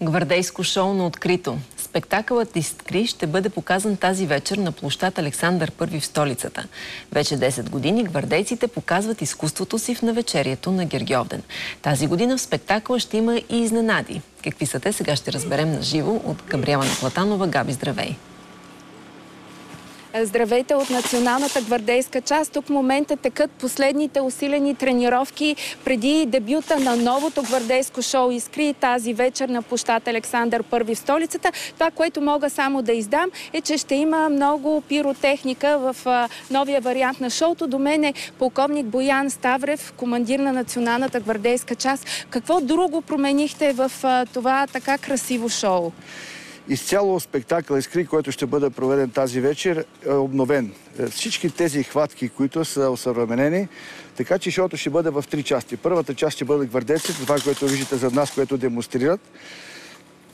Гвардейско шоу на открито. Спектакълът "Искри" ще бъде показан тази вечер на площад Александър I в столицата. Вече 10 години гвардейците показват изкуството си в навечерието на Гергьовден. Тази година в спектакъла ще има и изненади. Какви са те, сега ще разберем на живо от Габриела Наплатанова. Габи, здравей! Здравейте от националната гвардейска част. Тук в момента текат последните усилени тренировки преди дебюта на новото гвардейско шоу "Искри" тази вечер на площад Александър I в столицата. Това, което мога само да издам, е, че ще има много пиротехника в новия вариант на шоуто. До мен е полковник Боян Ставрев, командир на националната гвардейска част. Какво друго променихте в това така красиво шоу? Изцяло спектакъл "Искри", който ще бъде проведен тази вечер, е обновен. Всички тези хватки, които са осъвременени, така че шоуто ще бъде в 3 части. Първата част ще бъде гвардейците, това, което виждате зад нас, което демонстрират.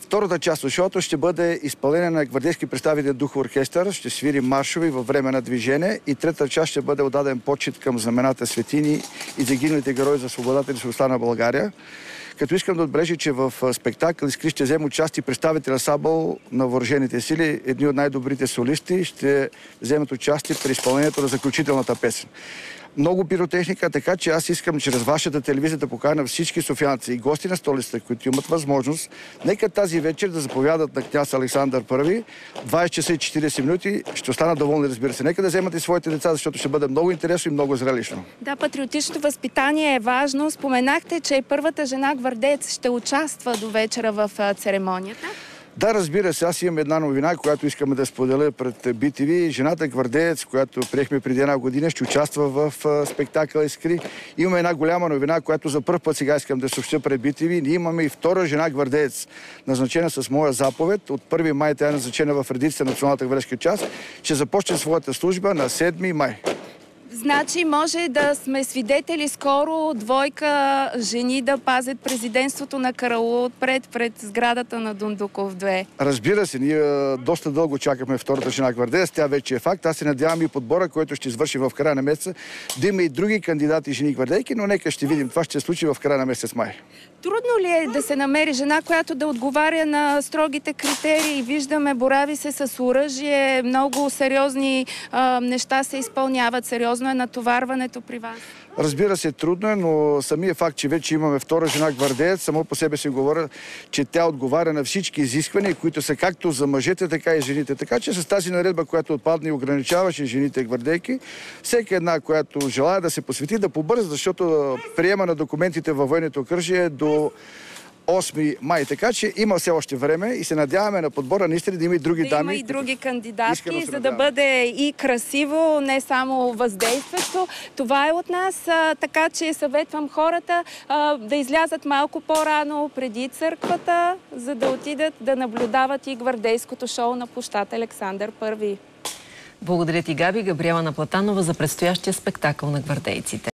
Втората част от шоуто ще бъде изпълнение на гвардейски представителен дух оркестър, ще свири маршови във време на движение, и трета част ще бъде отдаден почит към знамената светини и загиналите герои за свободата и независимостта на България. Като искам да отбележа, че в спектакъл "Искри" ще вземе участие представители на САБО на въоръжените сили, едни от най-добрите солисти ще вземат участие при изпълнението на заключителната песен. Много пиротехника, така че аз искам чрез вашата телевизия да поканя всички софиянци и гости на столицата, които имат възможност, нека тази вечер да заповядат на княз Александър I. 20 часа и 40 минути. Ще останат доволни, разбира се. Нека да вземат и своите деца, защото ще бъде много интересно и много зрелищно. Да, патриотичното възпитание е важно. Споменахте, че първата жена гвардеец ще участва до вечера в церемонията. Да, разбира се, аз имам една новина, която искаме да споделя пред BTV. Жената гвардеец, която приехме преди една година, ще участва в спектакъл "Искри". Имаме една голяма новина, която за първ път сега искам да съобщя пред BTV. Ние имаме и втора жена гвардеец, назначена с моя заповед. От 1 май тя е назначена в редиците на националната гвардейска част. Ще започне своята служба на 7 май. Значи може да сме свидетели скоро двойка жени да пазят президентството на караул отпред пред сградата на Дондуков 2. Разбира се, ние доста дълго чакахме втората жена гвардеец. Тя вече е факт. Аз се надявам и подбора, който ще извърши в края на месеца, да има и други кандидати жени гвардейки, но нека ще видим. Това ще се случи в края на месец май. Трудно ли е да се намери жена, която да отговаря на строгите критерии? Виждаме, борави се с оръжие, много сериозни неща се изпълняват. Сериозно е натоварването при вас? Разбира се, трудно е, но самия факт, че вече имаме втора жена гвардеец, само по себе си говоря, че тя отговаря на всички изисквания, които са както за мъжете, така и жените. Така че с тази наредба, която отпадна и ограничаваше жените гвардейки, всеки една, която желая да се посвети, да побърза, защото приема на документите във военното окръжие до 8 май. Така че има все още време и се надяваме на подбора наистина да има и други дами. Има и други кандидатки, за да бъде и красиво, не само въздействащо. Това е от нас, така че съветвам хората да излязат малко по-рано преди църквата, за да отидат да наблюдават и гвардейското шоу на площад Александър I. Благодаря ти, Габи. Габриела Наплатанова за предстоящия спектакъл на гвардейците.